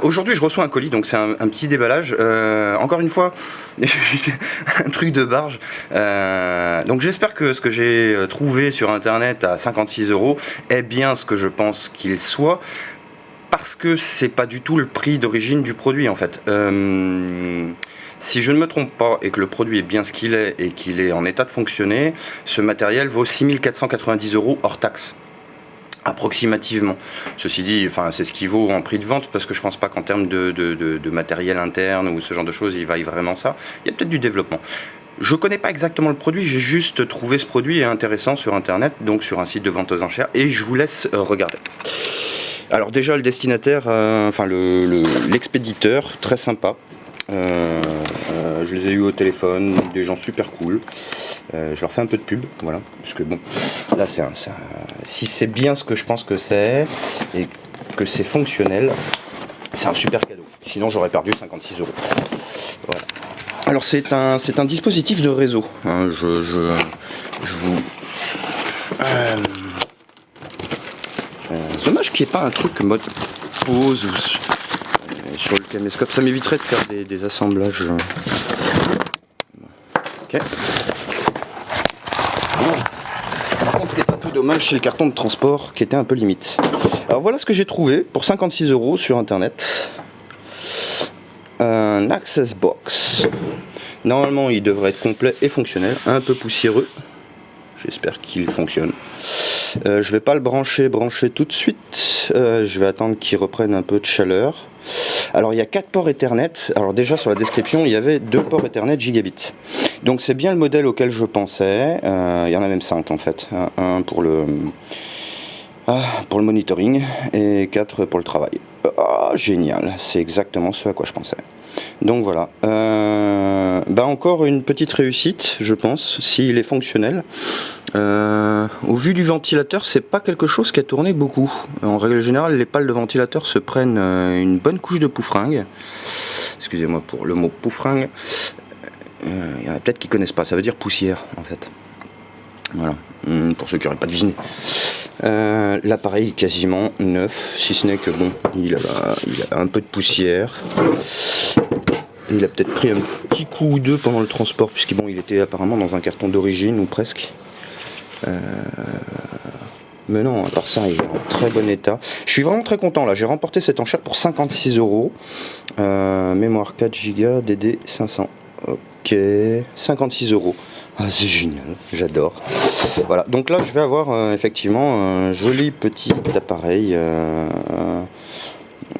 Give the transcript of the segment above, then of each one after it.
Aujourd'hui je reçois un colis, donc c'est un petit déballage, encore une fois un truc de barge, donc j'espère que ce que j'ai trouvé sur internet à 56 € est bien ce que je pense qu'il soit, parce que c'est pas du tout le prix d'origine du produit en fait. Si je ne me trompe pas et que le produit est bien ce qu'il est et qu'il est en état de fonctionner, ce matériel vaut 6490 € hors taxe. Approximativement. Ceci dit, enfin, c'est ce qui vaut en prix de vente, parce que je pense pas qu'en termes de matériel interne ou ce genre de choses, il vaille vraiment ça. Il y a peut-être du développement. Je connais pas exactement le produit, j'ai juste trouvé ce produit intéressant sur internet, donc sur un site de vente aux enchères, et je vous laisse regarder. Alors déjà le destinataire, enfin l'expéditeur, très sympa. Je les ai eu au téléphone, des gens super cool. Je leur fais un peu de pub, voilà, parce que bon, là si c'est bien ce que je pense que c'est et que c'est fonctionnel, c'est un super cadeau. Sinon j'aurais perdu 56 €. Voilà. Alors c'est un dispositif de réseau. Hein, je vous. C'est dommage qu'il n'y ait pas un truc mode pause ou sur le caméscope. Ça m'éviterait de faire des assemblages. Ok. Par contre, ce qui est un peu dommage, c'est le carton de transport qui était un peu limite. Alors voilà ce que j'ai trouvé pour 56 € sur internet. Un access box. Normalement, il devrait être complet et fonctionnel. Un peu poussiéreux. J'espère qu'il fonctionne. Je vais pas le brancher tout de suite. Je vais attendre qu'il reprenne un peu de chaleur. Alors il y a 4 ports Ethernet. Alors déjà sur la description il y avait 2 ports Ethernet gigabit. Donc c'est bien le modèle auquel je pensais. Il y en a même 5 en fait. Un pour le monitoring et 4 pour le travail. Génial, c'est exactement ce à quoi je pensais. Donc voilà, encore une petite réussite je pense, s'il est fonctionnel. Au vu du ventilateur, c'est pas quelque chose qui a tourné beaucoup. En règle générale, les pales de ventilateur se prennent une bonne couche de poufringue. Excusez-moi pour le mot poufringue. Il y en a peut-être qui connaissent pas, ça veut dire poussière en fait. Voilà, pour ceux qui n'auraient pas deviné. L'appareil est quasiment neuf, si ce n'est que bon, il a un peu de poussière. Il a peut-être pris un petit coup ou deux pendant le transport, puisqu'il il était apparemment dans un carton d'origine ou presque. Mais non, à part ça, il est en très bon état. Je suis vraiment très content là. J'ai remporté cette enchère pour 56 €. Mémoire 4 Go, DD500. Ok, 56 €. Ah, c'est génial, j'adore. Voilà, donc là je vais avoir effectivement un joli petit appareil.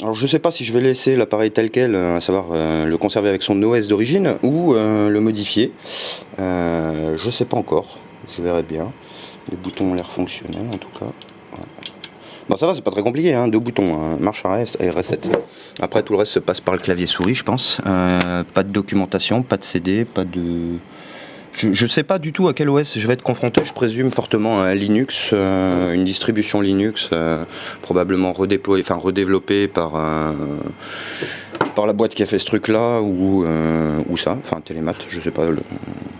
Alors je sais pas si je vais laisser l'appareil tel quel, à savoir le conserver avec son OS d'origine ou le modifier. Je sais pas encore, je verrai bien. Les boutons ont l'air fonctionnels en tout cas. Ouais. Bon ça va, c'est pas très compliqué, hein, 2 boutons, hein, marche arrière et reset. Après tout le reste se passe par le clavier souris je pense. Pas de documentation, pas de CD, pas de... Je sais pas du tout à quel OS je vais être confronté, je présume fortement à Linux, une distribution Linux, probablement redéveloppée par la boîte qui a fait ce truc là, ou ça, enfin Télémat, je sais pas,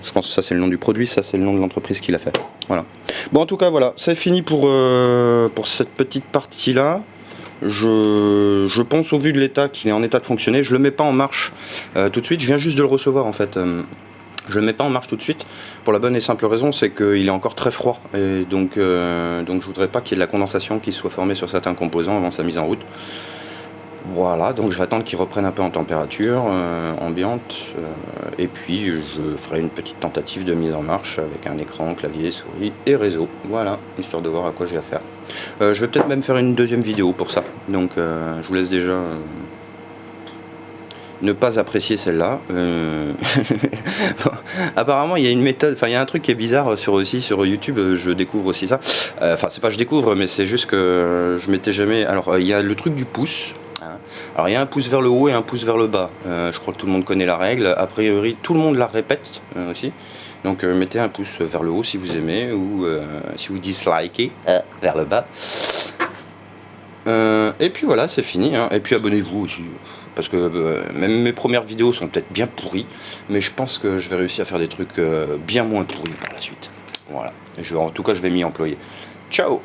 je pense que ça c'est le nom du produit, ça c'est le nom de l'entreprise qui l'a fait. Voilà. Bon en tout cas voilà, c'est fini pour cette petite partie là. Je pense au vu de l'état qu'il est en état de fonctionner, je le mets pas en marche tout de suite, je viens juste de le recevoir en fait. Je ne le mets pas en marche tout de suite, pour la bonne et simple raison, c'est qu'il est encore très froid, et donc je voudrais pas qu'il y ait de la condensation qui soit formée sur certains composants avant sa mise en route. Voilà, donc je vais attendre qu'il reprenne un peu en température ambiante, et puis je ferai une petite tentative de mise en marche avec un écran, clavier, souris et réseau. Voilà, histoire de voir à quoi j'ai affaire. Je vais peut-être même faire une deuxième vidéo pour ça, donc je vous laisse déjà... ne pas apprécier celle-là. Bon, apparemment il y a une méthode, enfin il y a un truc qui est bizarre sur YouTube, je découvre aussi ça. Enfin c'est pas je découvre, mais c'est juste que je m'étais jamais... Alors il y a le truc du pouce. Hein. Alors il y a un pouce vers le haut et un pouce vers le bas. Je crois que tout le monde connaît la règle. A priori tout le monde la répète aussi. Donc mettez un pouce vers le haut si vous aimez, ou si vous dislikez vers le bas. Et puis voilà, c'est fini. Hein. Et puis abonnez-vous aussi. Parce que même mes premières vidéos sont peut-être bien pourries, mais je pense que je vais réussir à faire des trucs bien moins pourris par la suite. Voilà. En tout cas, je vais m'y employer. Ciao!